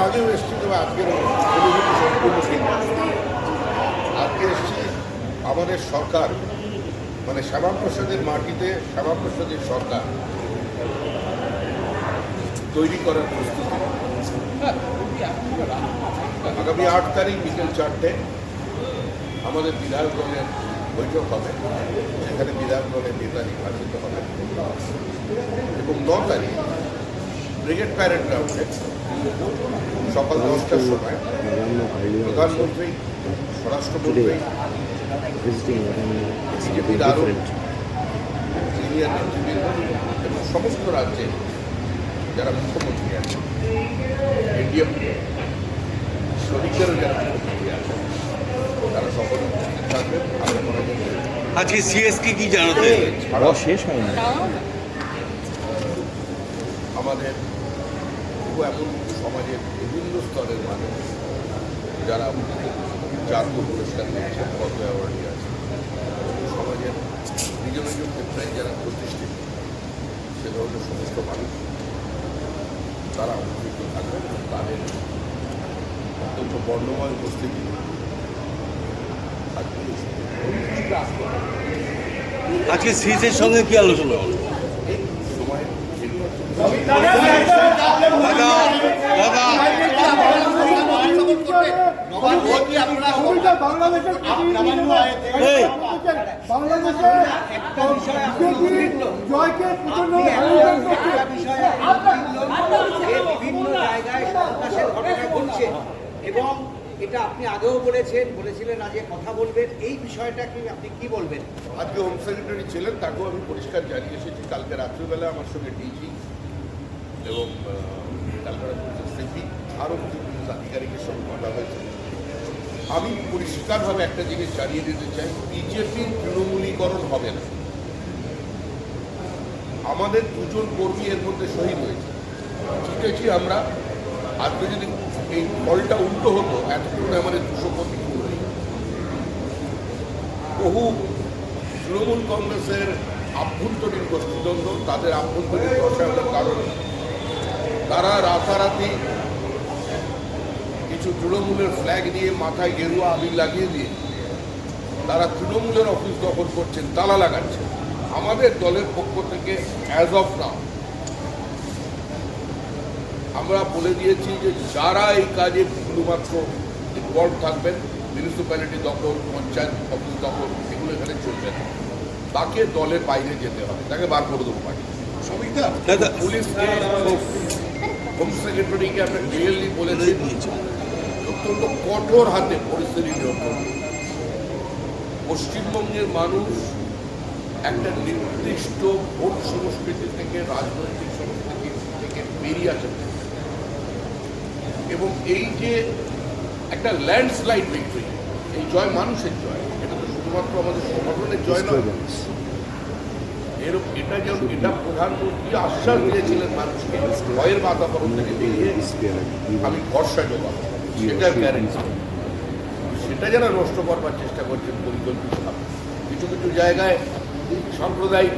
আগেও এসেছি, তবে আজকের অনুভূতি সম্পূর্ণ ভিন্ন। আজকে এসেছি আমাদের সরকার, মানে শ্যামাপ্রসাদের মাটিতে শ্যামাপ্রসাদের সরকার তৈরি করার প্রস্তুতি। আগামী 8 তারিখ বিকেল 4টে আমাদের বিধায়ক দলের বৈঠক হবে, সেখানে বিধায়ক দলের নেতা নির্বাচিত হবে এবং 9 তারিখ ব্রিগেড প্যারেড গ্রাউন্ডে সকাল 10টার সময় প্রধানমন্ত্রী, স্বরাষ্ট্রমন্ত্রী, বিজেপির আরও সিনিয়র নেতৃবৃন্দ এবং সমস্ত রাজ্যে যারা মুখ্যমন্ত্রী আছেন, এনডিএম শ্রমিকেরও যারা মুখ্যমন্ত্রী আছেন, তারা সকলে উপস্থিত থাকবেন। আজকে সিএসকে কি জানাতে ছাড়াও শেষ হয়নি আমাদের এমন সমাজের বিভিন্ন স্তরের মানুষ যারা জাতীয় পুরস্কার নিয়েছেন, পদ্ম অ্যাওয়ার্ডে আছে, সমাজের নিজ নিজ ক্ষেত্রে যারা প্রতিষ্ঠিত সে ধরনের সমস্ত মানুষ তারা উপস্থিত থাকবেন। তাদের অত্যন্ত বর্ণময় উপস্থিতি আজকে সিএসের সঙ্গে কি আলোচনা হলো? এই সময় এবং এটা আপনি আগেও বলেছিলেন আজকে কথা বলবেন, এই বিষয়টা কি আপনি কি বলবেন? আজকে হোম সেক্রেটারি ছিলেন, তাকেও আমি পরিষ্কার জানিয়ে এসেছি। কালকে রাত্রিবেলা আমার সঙ্গে ডিজি এবং ক্যালকাটা পুলিশের সিপি আরও কিছু পুলিশ আধিকারিকের সঙ্গে কথা হয়েছে। আমি পরিষ্কারভাবে একটা জিনিস জানিয়ে দিতে চাই, বিজেপির তৃণমূলীকরণ হবে না। আমাদের 2 জন কর্মী এর মধ্যে শহীদ হয়েছে, জিতেছি আমরা। আজকে যদি এই ফলটা উল্টো হতো, এতক্ষণ আমাদের 200 কর্মী খুন হয়ে যেত। বহু তৃণমূল কংগ্রেসের আভ্যন্তরীণ গোষ্ঠীদ্বন্দ্ব, তাদের আভ্যন্তরীণ রসায়নের কারণে তারা রাতারাতি কিছু তৃণমূলের ফ্ল্যাগ দিয়ে মাথায় গেরুয়া আবির লাগিয়ে দিয়ে তারা তৃণমূলের অফিস দখল করছেন, তালা লাগাচ্ছেন। আমাদের দলের পক্ষ থেকে অ্যাজ অফ নাও আমরা বলে দিয়েছি যে যারা এই কাজে শুধুমাত্র ইনভলভ থাকবেন, মিউনিসিপ্যালিটি দখল, পঞ্চায়েত অফিস দখল, এগুলো এখানে চলবে না। তাকে দলের বাইরে যেতে হবে, তাকে বার করে দেবো পার্টি। পুলিশকে, হোম সেক্রেটারিকে আমরা ক্লিয়ারলি বলে দিয়েছি অত্যন্ত কঠোর হাতে পরিস্থিতি নিয়ন্ত্রণ। পশ্চিমবঙ্গের মানুষ একটা নির্দিষ্ট ভোট সংস্কৃতি থেকে, রাজনৈতিক সংস্কৃতি থেকে বেরিয়ে আসে এবং এই যে একটা ল্যান্ডস্লাইড ভিক্টরি, এই জয় মানুষের জয়, এটা তো শুধুমাত্র আমাদের সংগঠনের জয় নয়। এটা যেমন এটা প্রধানমন্ত্রী আশ্বাস দিয়েছিলেন মানুষকে, ভয়ের বাতাবরণ থেকে বেরিয়ে আমি ভরসা জোগাবো, সেটার গ্যারেন্টি। সেটা যারা নষ্ট করবার চেষ্টা করছেন পরিকল্পিতভাবে, কিছু কিছু জায়গায় সাম্প্রদায়িক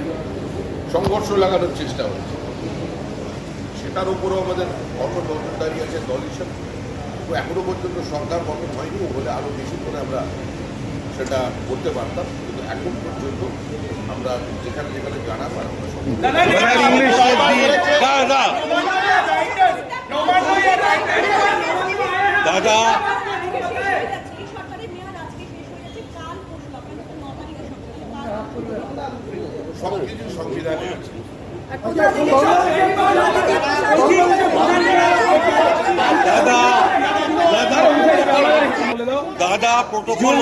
সংঘর্ষ লাগানোর চেষ্টা হচ্ছে, সেটার উপরও আমাদের কঠোর নজরদারি আছে দল হিসেবে। তো এখনো পর্যন্ত সরকার গঠন হয়নি, বলে আরও বেশি করে আমরা সেটা করতে পারতাম, কিন্তু এখন পর্যন্ত আমরা যেখানে যেখানে জানা পার দাদা সব কিছু সংবিধানে আছে। দাদা প্রোটোকল